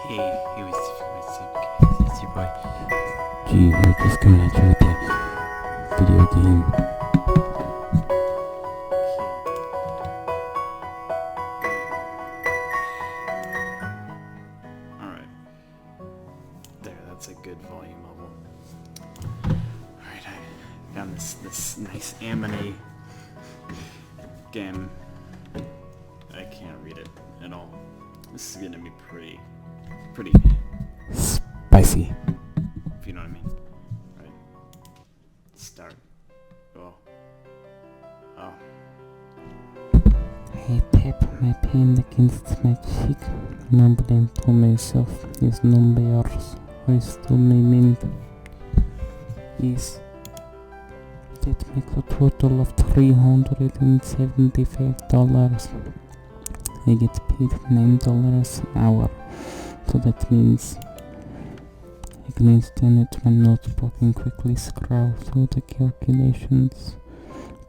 Hey, it's your boy. Gee, we're just coming at you with the video game. Alright. There, that's a good volume level. Alright, I found this nice Amine game. I can't read it at all. This is gonna be pretty Spicy. if you know what I mean. Right. Start. Oh. I tap my pen against my cheek, mumbling to myself, these numbers rise to my mind. Yes, that makes a total of $375. I get paid $9 an hour, so that means I glance down at my notebook and quickly scroll through the calculations,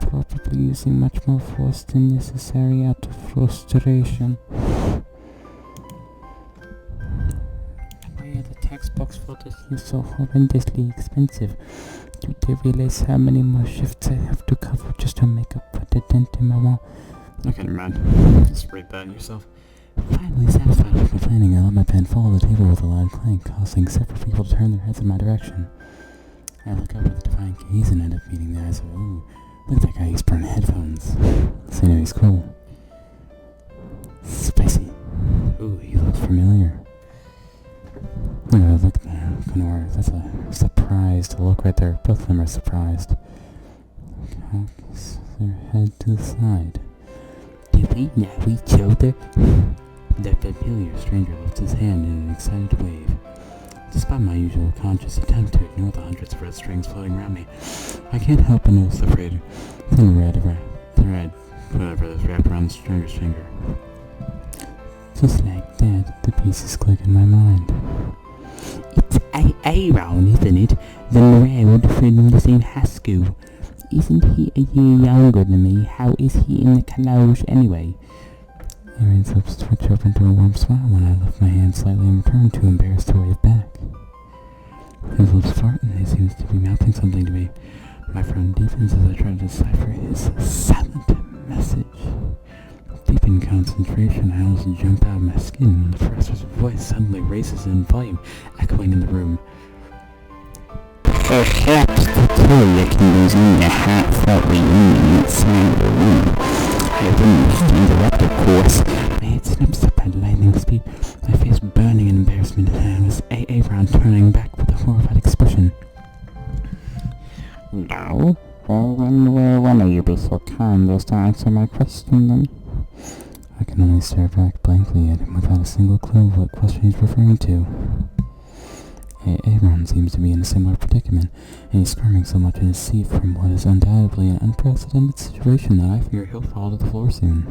probably using much more force than necessary out of frustration. Why are the textbooks for this year so horrendously expensive? Do they realize how many more shifts I have to cover just to make up for the dent in my wall? Okay, never mind. Just rate that yourself. Finally satisfied with my planning, I let my pen fall on the table with a loud clank, causing several people to turn their heads in my direction. I look over the divine gaze and end up meeting the eyes of, ooh, look at that guy, he's burning headphones. So I know he's cool. Spicy. Ooh, he looks familiar. Look at that, Kenora, that's a surprised look right there. Both of them are surprised. Cocks their head to the side. Do we know each other? The familiar stranger lifts his hand in an excited wave. Despite my usual conscious attempt to ignore the hundreds of red strings floating around me, I can't help but notice the frayed, thin red thread, whatever that's wrapped around the stranger's finger. Just like that, the pieces click in my mind. It's Aaron, isn't it? The round from the same high school. Isn't he a year younger than me? How is he in the college anyway? Aaron's lips twitch open to a warm smile when I lift my hand slightly in return, too embarrassed to wave back. His lips part and he seems to be mouthing something to me. My frown deepens as I try to decipher his silent message. Deep in concentration, I almost jump out of my skin when the professor's voice suddenly raises in volume, echoing in the room. Perhaps the toilet is in the heartfelt reunion inside the room. I wouldn't interrupt, of course. My head snaps up at lightning speed, my face burning in embarrassment, and I was Aaron turning back with a horrified expression. No? Well, when will you be so kind as to answer my question, then? I can only stare back blankly at him without a single clue of what question he's referring to. Aaron seems to be in a similar predicament, and he's squirming so much in his seat from what is undoubtedly an unprecedented situation that I fear he'll fall to the floor soon.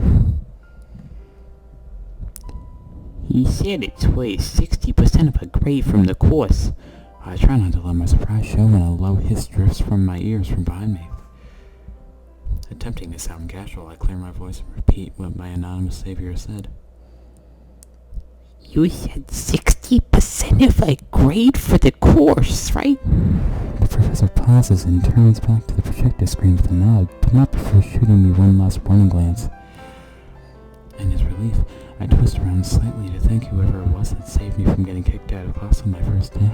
He said it's worth 60% of a grade from the course. I try not to let my surprise show when a low hiss drifts from my ears from behind me. Attempting to sound casual, I clear my voice and repeat what my anonymous savior said. You said 60% of a grade for the course, right? The professor pauses and turns back to the projector screen with a nod, but not before shooting me one last warning glance. In his relief, I twist around slightly to thank whoever it was that saved me from getting kicked out of class on my first day.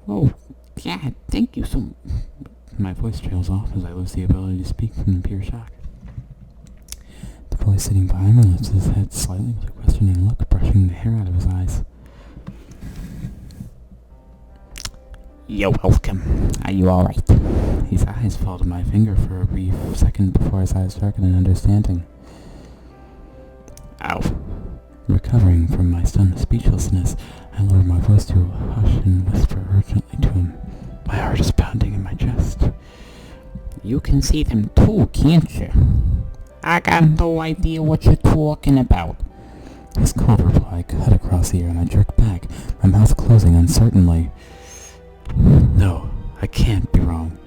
Oh, yeah, thank you so much. My voice trails off as I lose the ability to speak from pure shock. The boy sitting behind me lifts his head slightly with a questioning look, brushing the hair out of his eyes. You're welcome. Are you alright? His eyes fall to my finger for a brief second before his eyes darken in understanding. Ow. Recovering from my stunned speechlessness, I lower my voice to a hush and whisper urgently to him. My heart is pounding in my chest. You can see them too, can't you? I got no idea what you're talking about. His cold reply cut across the air and I jerked back, my mouth closing uncertainly. No, I can't be wrong.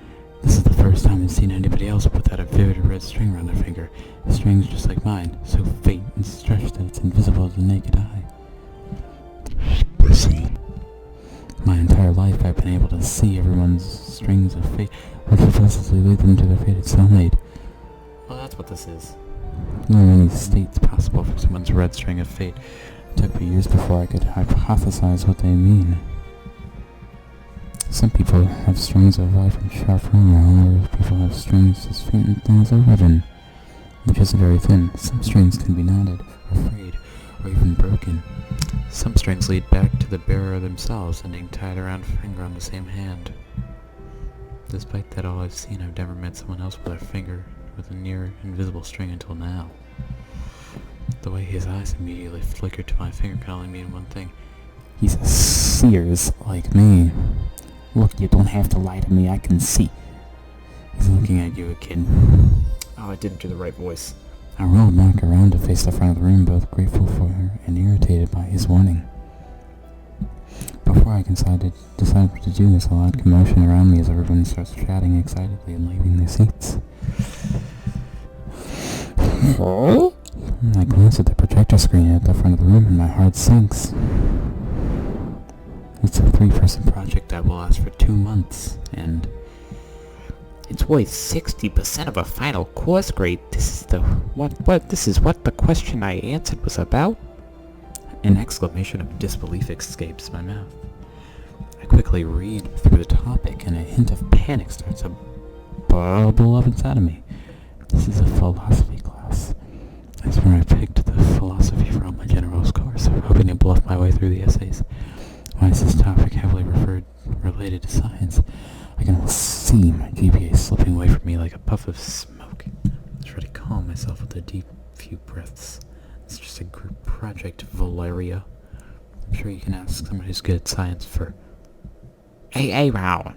This is the first time I've seen anybody else put that vivid red string around their finger. The string's just like mine, so faint and stretched that it's invisible to the naked eye. My entire life I've been able to see everyone's strings of fate, which supposedly lead them to their fated soulmate. Well, that's what this is. There are many states possible for someone's red string of fate. It took me years before I could hypothesize what they mean. Some people have strings of vibrant sharp rumor, whereas people have strings as faint and thin as a ribbon. They're just very thin. Some strings can be knotted, or frayed, or even broken. Some strings lead back to the bearer themselves, ending tied around a finger on the same hand. Despite that, all I've seen, I've never met someone else with a finger with a near invisible string until now. The way his eyes immediately flickered to my finger can only mean one thing. He's a Sears like me. Look, you don't have to lie to me, I can see. He's looking at you, kid. Oh, I didn't do the right voice. I rolled back around to face the front of the room, both grateful for her and irritated by his warning. Before I decided to do this, a loud commotion around me as everyone starts chatting excitedly and leaving their seats. I glanced at the projector screen at the front of the room and my heart sinks. It's a 3-person project that will last for 2 months, and it's worth 60% of a final course grade. This is what the question I answered was about? An exclamation of disbelief escapes my mouth. I quickly read through the topic, and a hint of panic starts to bubble up inside of me. This is a philosophy class. I swear I picked the philosophy for all my general's course, hoping to bluff my way through the essays. Why is this topic heavily related to science? I can almost see my GPA slipping away from me like a puff of smoke. I try to calm myself with a deep few breaths. It's just a group project, Valeria. I'm sure you can ask someone who's good at science for... Hey, Raul!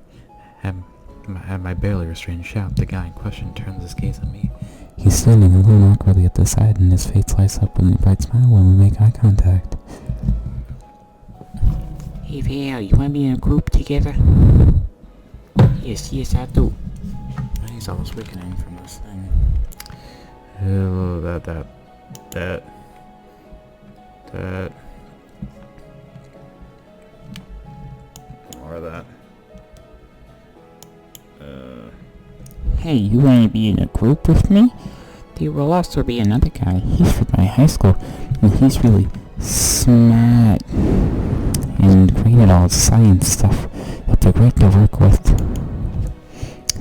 At my barely restrained shout, the guy in question turns his gaze on me. He's standing a little awkwardly at the side, and his face lights up with a bright smile when we make eye contact. Hey there, you want to be in a group together? Yes, I do. He's almost weakening from this thing. Oh, that. More of that. Hey, you want to be in a group with me? There will also be another guy. He's from my high school, and he's really smart and great at all science stuff. He'll be great to work with.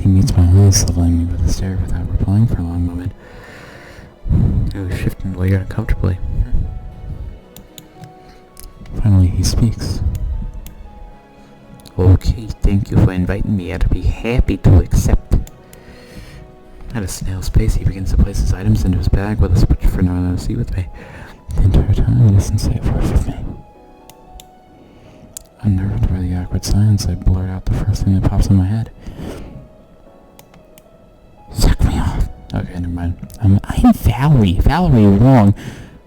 He meets my eyes, leveling me with a stare without replying for a long moment. I was shifting later uncomfortably. Finally, he speaks. Okay, thank you for inviting me. I'd be happy to accept. At a snail's pace, he begins to place his items into his bag with a switch for no one to see with me. The entire time, he doesn't say a word with me. Unnerved by the awkward silence, I blurt out the first thing that pops in my head. Suck me off. Okay, never mind. I'm Valerie. Valerie Wong.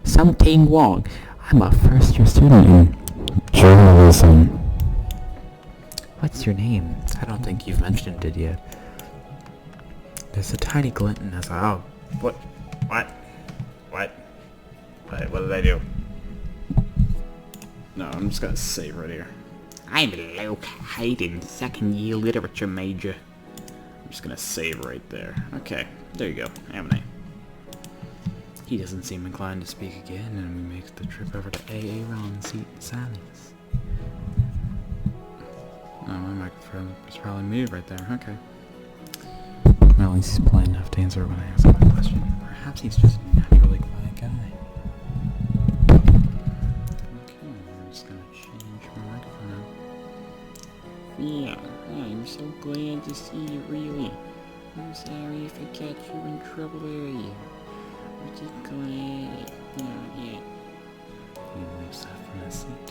Something wrong. I'm a first-year student in journalism. What's your name? I don't think you've mentioned it yet. There's a tiny glint in his eye. What did I do? No, I'm just gonna save right here. I'm Luke Hayden, second-year literature major. I'm just gonna save right there. Okay, there you go. Amine. He doesn't seem inclined to speak again, and we make the trip over to AA Ron seat in silence. Oh, my microphone was probably muted right there. Okay. Well, at least he's polite enough to answer when I ask him a question. Perhaps he's just a naturally quiet guy. Okay, I'm just gonna change my microphone out. Yeah, I'm so glad to see you, really. I'm sorry if I got you in trouble earlier. I'm just glad. Yeah. He leaps up from his seat.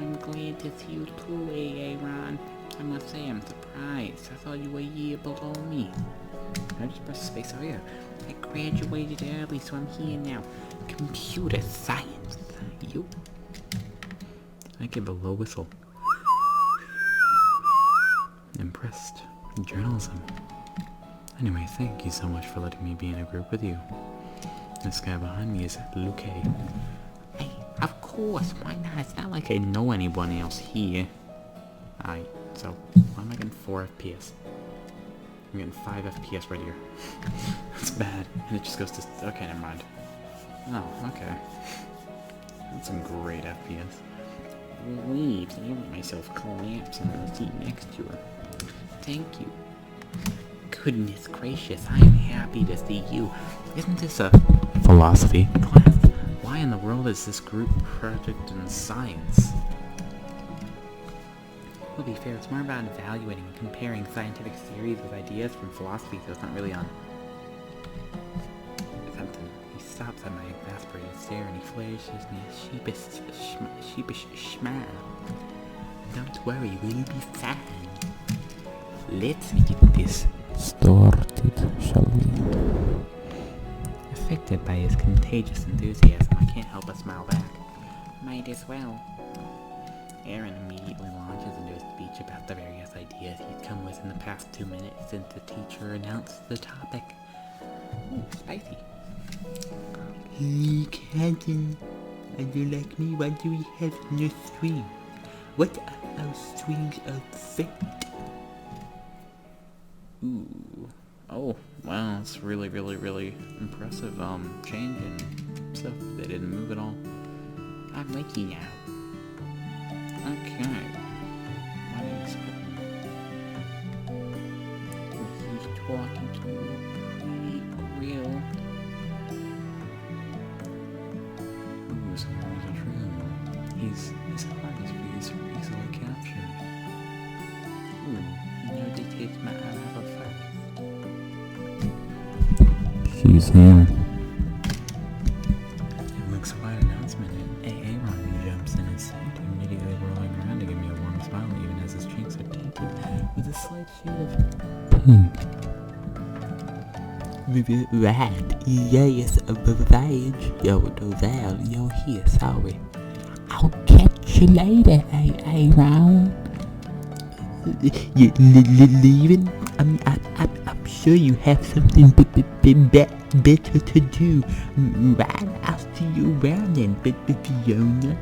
I'm glad to see you too, Ron. I must say I'm surprised. I thought you were a year below me. I just press space. Oh yeah. I graduated early, so I'm here now. Computer science. You? I give a low whistle. Impressed. Journalism. Anyway, thank you so much for letting me be in a group with you. This guy behind me is Luke. Hey, of course, why not? It's not like I know anyone else here. Alright, so why am I getting 4 FPS? I'm getting 5 FPS right here. That's bad. And it just goes to... Okay, never mind. Oh, okay. That's some great FPS. Relieved. I let myself collapse on the seat next to her. Thank you. Goodness gracious, I'm happy to see you. Isn't this a philosophy class? Why in the world is this group project in science? To be fair, it's more about evaluating and comparing scientific theories with ideas from philosophy, so it's not really on something. He stops at my exasperated stare and he flashes me a sheepish smile. Don't worry, we'll be fine. Let's get this started, shall we? Affected by his contagious enthusiasm, I can't help but smile back. Might as well. Aaron immediately launches into a speech about the various ideas he's come with in the past 2 minutes since the teacher announced the topic. Ooh, spicy. Hey, Captain, would you like me? What do we have in the stream? What are our streams affect? Ooh. Oh, wow, that's really impressive, change and stuff. They didn't move at all. I'm Mikey now. Okay. Why did it skip He's talking to me pretty real. Ooh, so there's a true. His heart is easily captured. Ooh, you know this is my arrival first. She's here. It looks quite an announcement, and Aaron jumps in his seat, immediately whirling around to give me a warm smile, even as his cheeks are tinted with a slight shade of pink. Right, yes, right. Yo, Val, you're here, sorry. I'll catch you later, Aaron. You leaving? I'm sure you have something better to do. Right, I'll see you around then, Fiona.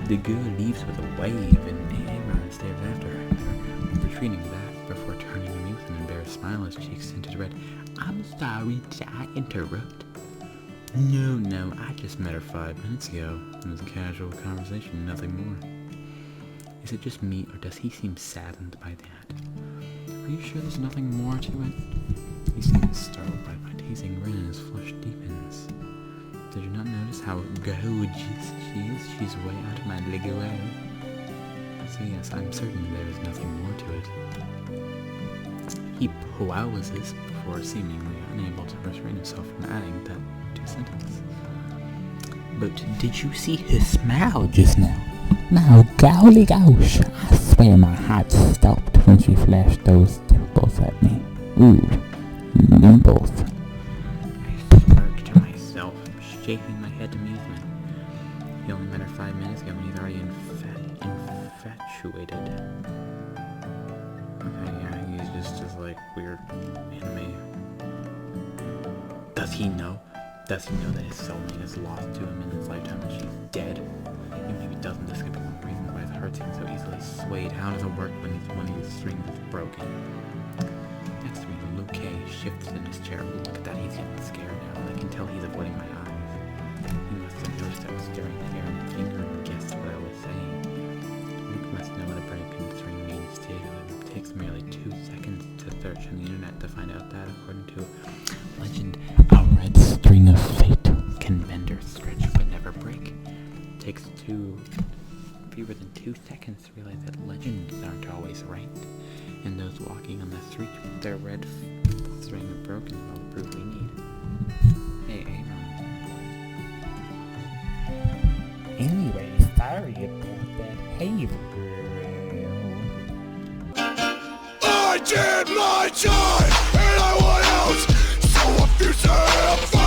The girl leaves with a wave, and Aaron stares after her, retreating back before turning to me with an embarrassed smile, his cheeks tinted red. I'm sorry, did I interrupt? No, I just met her 5 minutes ago. It was a casual conversation, nothing more. Is it just me, or does he seem saddened by that? Are you sure there's nothing more to it? He seems startled by my teasing grin, and his flush deepens. Did you not notice how gorgeous she is? She's way out of my league away. So yes, I'm certain there is nothing more to it. He pauses before seemingly unable to restrain himself from adding that 2 sentences. But did you see her smile just now? Now, golly gosh, I swear my heart stopped when she flashed those dimples at me. Ooh, dimples. I smirked to myself, shaking my head in amusement. He only met her 5 minutes ago, and he's already infatuated. Okay, yeah, he's just like weird anime. Does he know? Does he know that his soulmate is lost to him in his lifetime and she's dead? Even if he doesn't, this could be one reason why his heart seems so easily swayed. How does it work when his string is broken? Next to me, Luke K shifts in his chair. Ooh, look at that, he's getting scared now, and I can tell he's avoiding my eyes. He must have noticed I was staring at Aaron finger and guessed what I was saying. Luke must know what a broken string means too. It takes merely 2 seconds to search on the internet to find out that, according to legend, a red string of fate can bend or stretch but never break. It takes fewer than 2 seconds to realize that legends aren't always right, and those walking on the street with their red string of broken is all the proof we need. Hey, Aaron. Anyway, sorry about that. Hey, I did my time, and I want out. So if you say